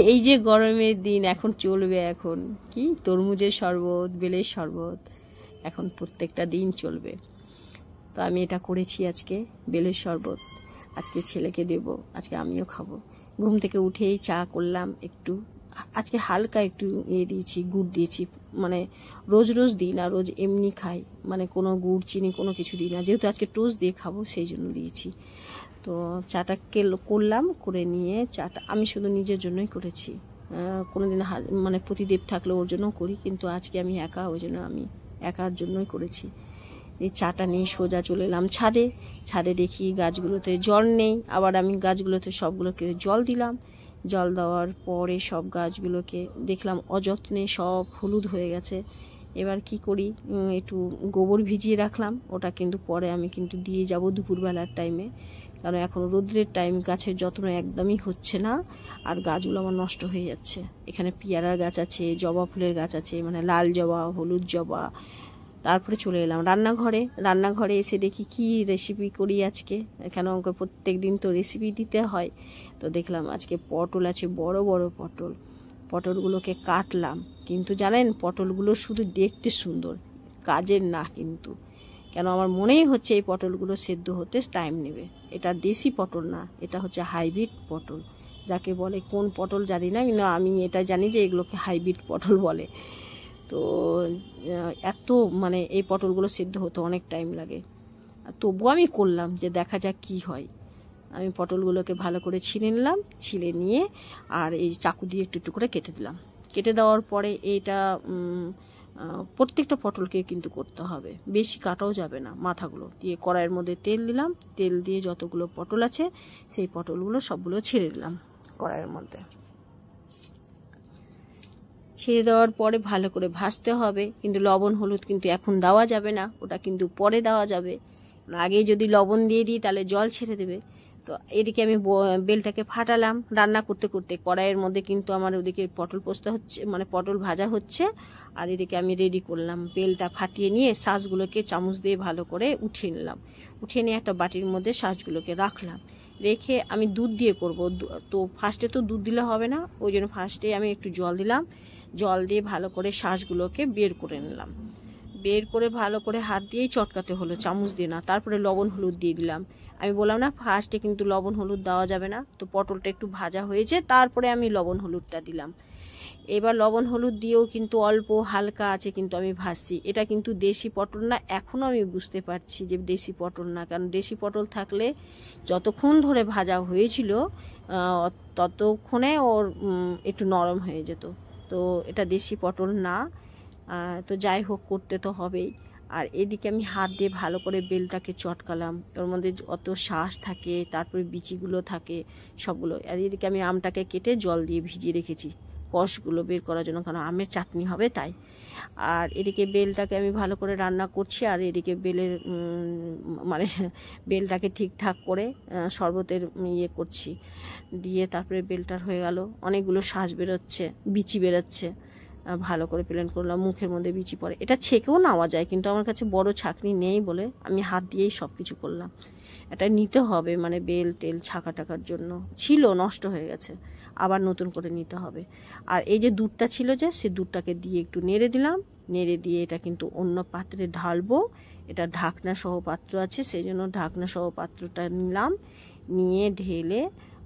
এই যে গরমের দিন এখন চলবে, এখন কি তরমুজের শরবত, বেলের শরবত এখন প্রত্যেকটা দিন চলবে। তো আমি এটা করেছি আজকে, বেলের শরবত আজকে ছেলেকে দেব, আজকে আমিও খাবো। ঘুম থেকে উঠেই চা করলাম একটু, আজকে হালকা একটু দিয়েছি, গুড় দিয়েছি, মানে রোজ রোজ দিই না, রোজ এমনি খাই, মানে কোনো গুড় চিনি কোনো কিছু দিই না, যেহেতু আজকে টোস্ট দিয়ে খাবো সেই জন্য দিয়েছি। তো চাটা করলাম, করে নিয়ে চাটা আমি শুধু নিজের জন্যই করেছি। কোনোদিন মানে প্রতিদেব থাকলে ওর জন্যও করি, কিন্তু আজকে আমি একা, ওই জন্য আমি একার জন্যই করেছি। এই চাটা নিয়ে সোজা চলে এলাম ছাদে। ছাদে দেখি গাছগুলোতে জল নেই, আবার আমি গাছগুলোতে সবগুলোকে জল দিলাম। জল দেওয়ার পরে সব গাছগুলোকে দেখলাম অযত্নে সব হলুদ হয়ে গেছে। এবার কি করি, একটু গোবর ভিজিয়ে রাখলাম, ওটা কিন্তু পরে আমি কিন্তু দিয়ে যাব দুপুরবেলার টাইমে, কারণ এখন রোদ্রের টাইম, গাছের যত্ন একদমই হচ্ছে না, আর গাছগুলো আমার নষ্ট হয়ে যাচ্ছে। এখানে পেয়ারার গাছ আছে, জবা ফুলের গাছ আছে, মানে লাল জবা, হলুদ জবা। তারপরে চলে এলাম রান্নাঘরে। রান্নাঘরে এসে দেখি কি রেসিপি করি আজকে, এখানে আমাকে প্রত্যেক দিন তো রেসিপি দিতে হয়। তো দেখলাম আজকে পটল আছে, বড় বড় পটল। পটলগুলোকে কাটলাম, কিন্তু জানেন পটলগুলো শুধু দেখতে সুন্দর, কাজের না কিন্তু। কেন আমার মনেই হচ্ছে এই পটলগুলো সেদ্ধ হতে টাইম নেবে। এটা দেশি পটল না, এটা হচ্ছে হাইব্রিড পটল, যাকে বলে কোন পটল জানি না, কিন্তু আমি এটা জানি যে এগুলোকে হাইব্রিড পটল বলে। তো এত মানে এই পটলগুলো সেদ্ধ হতে অনেক টাইম লাগে, তবুও আমি করলাম যে দেখা যাক কি হয়। আমি পটলগুলোকে ভালো করে ছিলে নিলাম, ছিলে নিয়ে আর এই চাকু দিয়ে একটু একটু করে কেটে দিলাম। কেটে দেওয়ার পরে এইটা প্রত্যেকটা পটলকে কিন্তু করতে হবে, বেশি কাটাও যাবে না। মাথাগুলো দিয়ে কড়াইয়ের মধ্যে তেল দিলাম, তেল দিয়ে যতগুলো পটল আছে সেই পটলগুলো সবগুলো ছেড়ে দিলাম কড়াইয়ের মধ্যে। ছেড়ে দেওয়ার পরে ভালো করে ভাজতে হবে, কিন্তু লবণ হলুদ কিন্তু এখন দেওয়া যাবে না, ওটা কিন্তু পরে দেওয়া যাবে। আগে যদি লবণ দিয়ে দিই তাহলে জল ছেড়ে দেবে। তো এদিকে আমি বেলটাকে ফাটালাম রান্না করতে করতে, কড়াইয়ের মধ্যে কিন্তু আমার ওদিকে পটল পোস্ত হচ্ছে, মানে পটল ভাজা হচ্ছে, আর এদিকে আমি রেডি করলাম। বেলটা ফাটিয়ে নিয়ে শাঁসগুলোকে চামচ দিয়ে ভালো করে উঠিয়ে নিলাম। উঠিয়ে নিয়ে একটা বাটির মধ্যে শাঁসগুলোকে রাখলাম। রেখে আমি দুধ দিয়ে করব, তো ফার্স্টে তো দুধ দিলে হবে না, ওই জন্য ফার্স্টে আমি একটু জল দিলাম। জল দিয়ে ভালো করে শাঁসগুলোকে বের করে নিলাম। বের করে ভালো করে হাত দিয়েই চটকাতে হলো, চামচ দিয়ে না। তারপরে লবণ হলুদ দিয়ে দিলাম। আমি বললাম না ফার্স্টে কিন্তু লবণ হলুদ দেওয়া যাবে না, তো পটলটা একটু ভাজা হয়েছে তারপরে আমি লবণ হলুদটা দিলাম। এবার লবণ হলুদ দিয়েও কিন্তু অল্প হালকা আছে কিন্তু আমি ভাজছি। এটা কিন্তু দেশি পটল না, এখনও আমি বুঝতে পারছি যে দেশি পটল না, কারণ দেশি পটল থাকলে যতক্ষণ ধরে ভাজা হয়েছিল ততক্ষণে ওর একটু নরম হয়ে যেত। তো এটা দেশি পটল না। তো যাই হোক, করতে তো হবেই। আর এদিকে আমি হাত দিয়ে ভালো করে বেলটাকে চটকালাম, ওর মধ্যে অত শাঁস থাকে, তারপরে বিচিগুলো থাকে সবগুলো। আর এদিকে আমি আমটাকে কেটে জল দিয়ে ভিজিয়ে রেখেছি কষগুলো বের করার জন্য, কারণ আমের চাটনি হবে তাই। আর এদিকে বেলটাকে আমি ভালো করে রান্না করছি, আর এদিকে বেলের মানে বেলটাকে ঠিকঠাক করে শরবতের ইয়ে করছি। দিয়ে তারপরে বেলটার হয়ে গেল, অনেকগুলো শাঁস বেরোচ্ছে, বিচি বেরোচ্ছে। ভালো করে প্লেন করলাম, মুখের মধ্যে বিচি পড়ে, এটা ছেঁকেও নেওয়া যায়, কিন্তু আমার কাছে বড় ছাঁকনি নেই বলে আমি হাত দিয়েই সব কিছু করলাম। এটা নিতে হবে, মানে বেল টেল ছাকা টাকার জন্য ছিল, নষ্ট হয়ে গেছে, আবার নতুন করে নিতে হবে। আর এই যে দুধটা ছিল যে, সে দুধটাকে দিয়ে একটু নেড়ে দিলাম। নেড়ে দিয়ে এটা কিন্তু অন্য পাত্রে ঢালবো। এটা ঢাকনা সহ পাত্র আছে, সেই জন্য ঢাকনা সহ পাত্রটা নিলাম, নিয়ে ঢেলে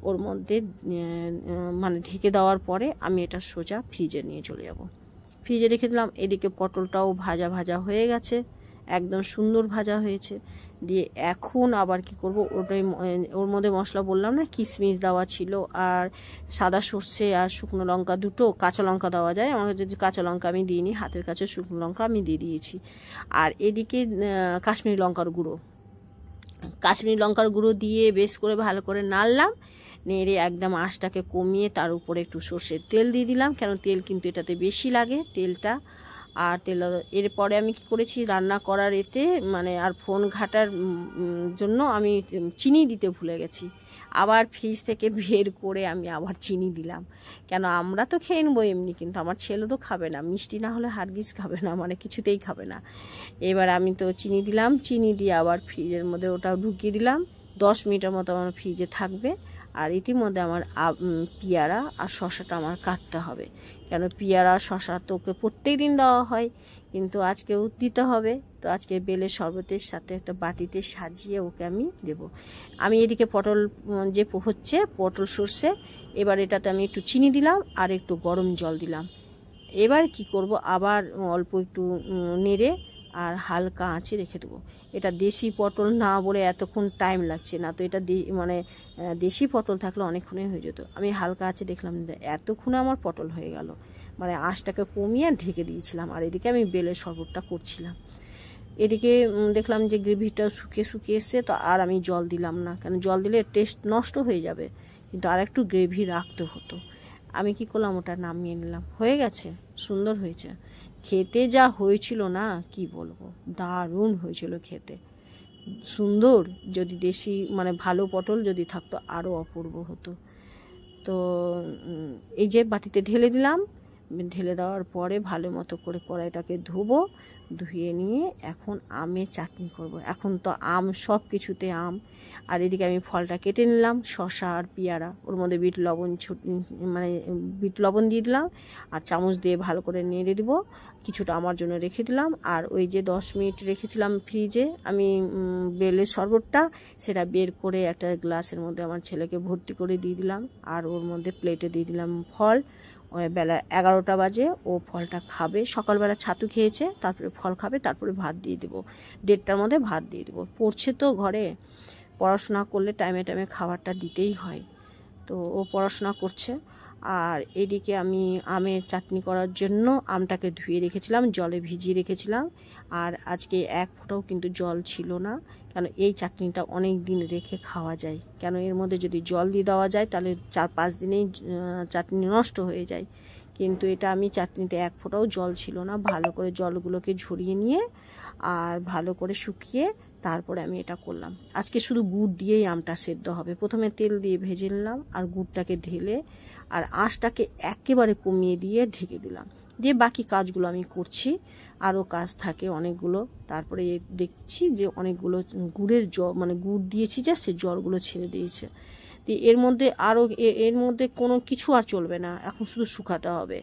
ওর মধ্যে মানে ঢেকে দেওয়ার পরে আমি এটা সোজা ফ্রিজে নিয়ে চলে যাব। ফ্রিজে রেখে দিলাম। এদিকে পটলটাও ভাজা ভাজা হয়ে গেছে, একদম সুন্দর ভাজা হয়েছে। দিয়ে এখন আবার কি করব, ওটাই ওর মধ্যে মশলা বললাম না, কিশমিশ দেওয়া ছিল, আর সাদা সর্ষে আর শুকনো লঙ্কা, দুটো কাঁচা লঙ্কা দেওয়া যায়, আমার যদি কাঁচা লঙ্কা আমি দিইনি, হাতের কাছে শুকনো লঙ্কা আমি দিয়ে দিয়েছি। আর এদিকে কাশ্মীরি লঙ্কার গুঁড়ো, কাশ্মীরি লঙ্কার গুঁড়ো দিয়ে বেশ করে ভালো করে নাড়লাম। নেড়ে একদম আঁচটাকে কমিয়ে তার উপরে একটু সর্ষের তেল দিয়ে দিলাম, কেন তেল কিন্তু এটাতে বেশি লাগে তেলটা। আর তেল এরপরে আমি কি করেছি, রান্না করার এতে মানে আর ফোন ঘাটার জন্য আমি চিনি দিতে ভুলে গেছি। আবার ফ্রিজ থেকে বের করে আমি আবার চিনি দিলাম, কেন আমরা তো খেয়ে নেবো এমনি, কিন্তু আমার ছেলে তো খাবে না, মিষ্টি না হলে হারগিজ খাবে না, মানে কিছুতেই খাবে না। এবার আমি তো চিনি দিলাম, চিনি দিয়ে আবার ফ্রিজের মধ্যে ওটাও ঢুকিয়ে দিলাম। 10 মিনিটের মতো আমার ফ্রিজে থাকবে। আর ইতিমধ্যে আমার পেয়ারা আর শশাটা আমার কাটতে হবে, কেন পেয়ারা শশা তো ওকে প্রত্যেক দিন দেওয়া হয়, কিন্তু আজকেও দিতে হবে। তো আজকে বেলের শরবতের সাথে একটা বাটিতে সাজিয়ে ওকে আমি দেব। আমি এদিকে পটল যে হচ্ছে পটল সর্ষে, এবার এটাতে আমি একটু চিনি দিলাম আর একটু গরম জল দিলাম। এবার কি করব, আবার অল্প একটু নেড়ে আর হালকা আঁচে রেখে দেবো। এটা দেশি পটল না বলে এতক্ষণ টাইম লাগছে না, তো এটা মানে দেশি পটল থাকলে অনেকক্ষণে হয়ে যেত। আমি হালকা আঁচে দেখলাম এতক্ষণে আমার পটল হয়ে গেল, মানে আঁচটাকে কমিয়ে ঢেকে দিয়েছিলাম। আর এদিকে আমি বেলের শরবতটা করছিলাম। এদিকে দেখলাম যে গ্রেভিটা শুকিয়ে শুকিয়ে এসছে, তো আর আমি জল দিলাম না, কেন জল দিলে টেস্ট নষ্ট হয়ে যাবে, কিন্তু আর একটু গ্রেভি রাখতে হতো। আমি কি করলাম, ওটা নামিয়ে নিলাম। হয়ে গেছে, সুন্দর হয়েছে খেতে। যা হয়েছিল না কি বলবো, দারুণ হয়েছিল খেতে, সুন্দর। যদি দেশি মানে ভালো পটল যদি থাকতো আরও অপূর্ব হতো। তো এই যে বাটিতে ঢেলে দিলাম, ঢেলে দেওয়ার পরে ভালো মতো করে কড়াইটাকে ধুয়ে নিয়ে এখন আমের চাটনি করব। এখন তো আম, সব কিছুতে আম। আর এদিকে আমি ফলটা কেটে নিলাম, শসা আর পেয়ারা, ওর মধ্যে বিট লবণ দিয়ে দিলাম, আর চামচ দিয়ে ভালো করে নেড়ে দিব। কিছুটা আমার জন্য রেখে দিলাম। আর ওই যে 10 মিনিট রেখেছিলাম ফ্রিজে আমি বেলের শরবতটা, সেটা বের করে একটা গ্লাসের মধ্যে আমার ছেলেকে ভর্তি করে দিয়ে দিলাম। আর ওর মধ্যে প্লেটে দিয়ে দিলাম ফল। বেলা 11টা বাজে, ও ফলটা খাবে। সকালবেলা ছাতু খেয়েছে, তারপরে ফল খাবে, তারপরে ভাত দিয়ে দেবো। 1:30টার মধ্যে ভাত দিয়ে দেবো। পড়ছে তো ঘরে, পড়াশোনা করলে টাইমে টাইমে খাবারটা দিতেই হয়, তো ও পড়াশোনা করছে। আর এদিকে আমি আমের চাটনি করার জন্য আমটাকে ধুয়ে রেখেছিলাম, জলে ভিজিয়ে রেখেছিলাম। আর আজকে এক ফোঁটাও কিন্তু জল ছিল না, কেন এই চাটনিটা অনেক দিন রেখে খাওয়া যায়। কেন এর মধ্যে যদি জল দিয়ে দেওয়া যায় তাহলে 4-5 দিনেই চাটনি নষ্ট হয়ে যায়। কিন্তু এটা আমি চাটনিতে এক ফোঁটাও জল ছিল না। ভালো করে জলগুলোকে ঝরিয়ে নিয়ে আর ভালো করে শুকিয়ে তারপরে আমি এটা করলাম। আজকে শুধু গুড় দিয়েই আমটা সেদ্ধ হবে। প্রথমে তেল দিয়ে ভেজে নিলাম, আর গুড়টাকে ঢেলে আর আঁচটাকে একেবারে কমিয়ে দিয়ে ঢেকে দিলাম। দিয়ে বাকি কাজগুলো আমি করছি, আরও কাজ থাকে অনেকগুলো। তারপরে দেখছি যে অনেকগুলো গুড়ের জল, মানে গুড় দিয়েছি যা, সে জলগুলো ছেড়ে দিয়েছে। এর মধ্যে আরও এর মধ্যে কোনো কিছু আর চলবে না, এখন শুধু শুকাতে হবে।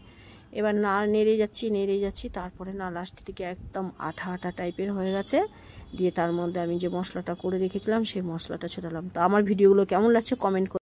এবার না নেড়ে যাচ্ছি, তারপরে না লাস্টের দিকে একদম আঠা আঠা টাইপের হয়ে গেছে। দিয়ে তার মধ্যে আমি যে মশলাটা করে রেখেছিলাম সেই মশলাটা ছোটালাম। তো আমার ভিডিওগুলো কেমন লাগছে কমেন্ট